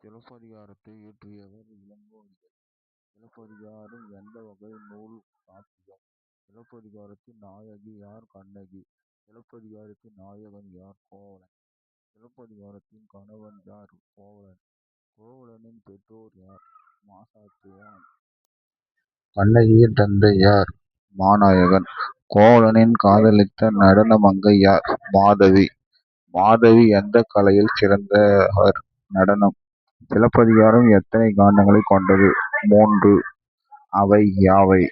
சிலப்பதிகாரத்தை இயற்றியவர் இளங்கோவடிகள். சிலப்பதிகாரம் எந்த வகை நூல்? காப்பியம். சிலப்பதிகாரத்தின் நாயகி யார்? கண்ணகி. சிலப்பதிகாரத்தின் நாயகன் யார்? கோவலன். சிலப்பதிகாரத்தின் கணவன் யார்? கோவலன். கோவலனின் பெற்றோர் யார்? மாசாத்துவான். கண்ணகியின் தந்தை யார்? மாநாயகன். கோவலனின் காதலித்த நடன மங்கை யார்? மாதவி. மாதவி எந்த கலையில் சிறந்தவர்? நடனம். சிலப்பதிகாரம் எத்தனை காண்டங்களை கொண்டது? 3. அவை யாவை?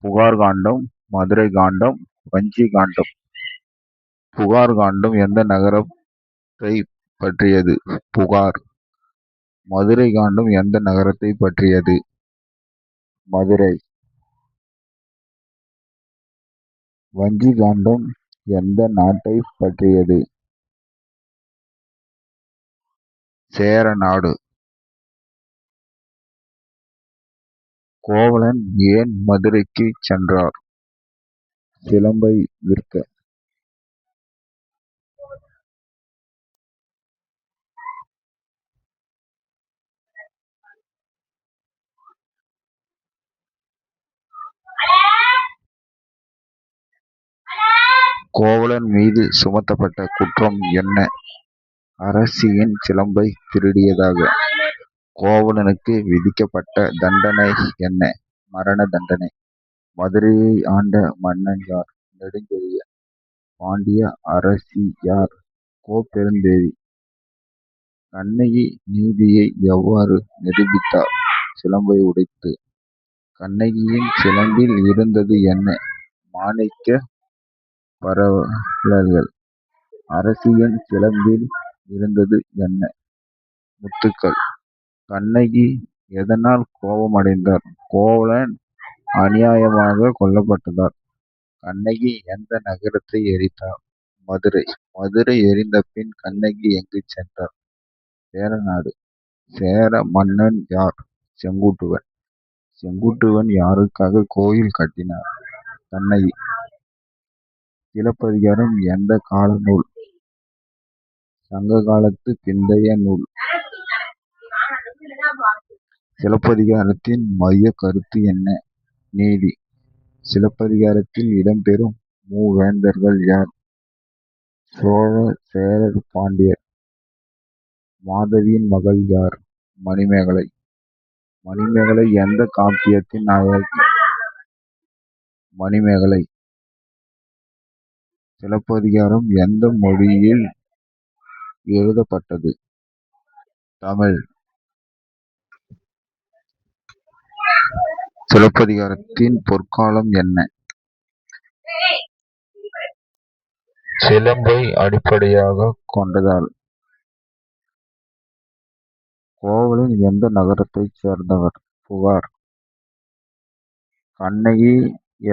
புகார் காண்டம், மதுரை காண்டம், வஞ்சி காண்டம். புகார் காண்டம் எந்த நகரத்தை பற்றியது? புகார். மதுரை காண்டம் எந்த நகரத்தை பற்றியது? மதுரை. வஞ்சி காண்டம் எந்த நாட்டை பற்றியது? சேர நாடு. கோவலன் ஏன் மதுரைக்கு சென்றார்? சிலம்பை விற்க. கோவலன் மீது சுமத்தப்பட்ட குற்றம் என்ன? அரசியின் சிலம்பை திருடியதாக. கோவலனுக்கு விதிக்கப்பட்ட தண்டனை என்ன? மரண தண்டனை. மதுரையை ஆண்ட மன்னன் யார்? நெடுஞ்செழியன். பாண்டிய அரசி யார்? கோப்பெருந்தேவி. கண்ணகி நீதியை எவ்வாறு நிரூபித்தார்? சிலம்பை உடைத்து. கண்ணகியின் சிலம்பில் இருந்தது என்ன? மாணிக்க பரவல்கள். அரசியின் சிலம்பில் இருந்தது என்ன? முத்துக்கள். கண்ணகி எதனால் கோபமடைந்தார்? கோவலன் அநியாயமாக கொல்லப்பட்டதால். கண்ணகி எந்த நகரத்தை எரித்தார்? மதுரை. மதுரை எரிந்த பின் கண்ணகி எங்கு சென்றார்? சேரநாடு. சேர மன்னன் யார்? செங்குட்டுவன். செங்குட்டுவன் யாருக்காக கோயில் கட்டினார்? கண்ணகி. சிலப்பதிகாரம் எந்த கால நூல்? சங்க காலத்து பிந்தைய நூல். சிலப்பதிகாரத்தின் மைய கருத்து என்ன? நீதி. சிலப்பதிகாரத்தில் இடம்பெறும் மூவேந்தர்கள் யார்? சோழர், சேரர், பாண்டியர். மாதவியின் மகள் யார்? மணிமேகலை. மணிமேகலை எந்த காப்பியத்தின் நாயகி? மணிமேகலை. சிலப்பதிகாரம் எந்த மொழியில் எழுதப்பட்டது? தமிழ். சிலப்பதிகாரத்தின் பொற்காலம் என்ன? சிலம்பை அடிப்படையாக கொண்டதால். கோவலன் எந்த நகரத்தைச் சேர்ந்தவர்? புகார். கண்ணகி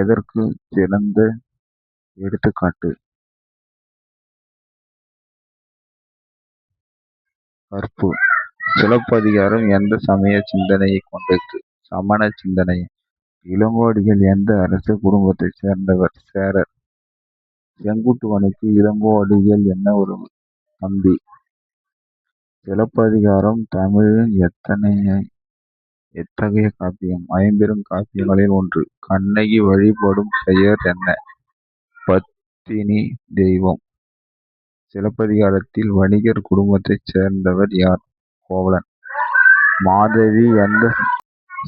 எதற்கு சிறந்த எடுத்துக்காட்டு? கற்பு. சிலப்பதிகாரம் எந்த சமய சிந்தனையை கொண்டது? சமண சிந்தனை. இளங்கோவடிகள் எந்த அரச குடும்பத்தைச் சேர்ந்தவர்? சேரர். செங்குட்டுவனுக்கு இளங்கோவடிகள் என்ன ஒரு தம்பி? சிலப்பதிகாரம் தமிழின் எத்தகைய காப்பியம்? ஐம்பெரும் காப்பியங்களில் ஒன்று. கண்ணகி வழிபடும் பெயர் என்ன? பத்தினி தெய்வம். சிலப்பதிகாரத்தில் வணிகர் குடும்பத்தைச் சேர்ந்தவர் யார்? கோவலன். மாதவி எந்த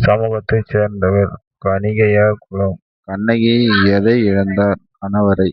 சமூகத்தைச் சேர்ந்தவர்? கணிகையர் குலம். கண்ணகி எதை இழந்தார்? கணவரை.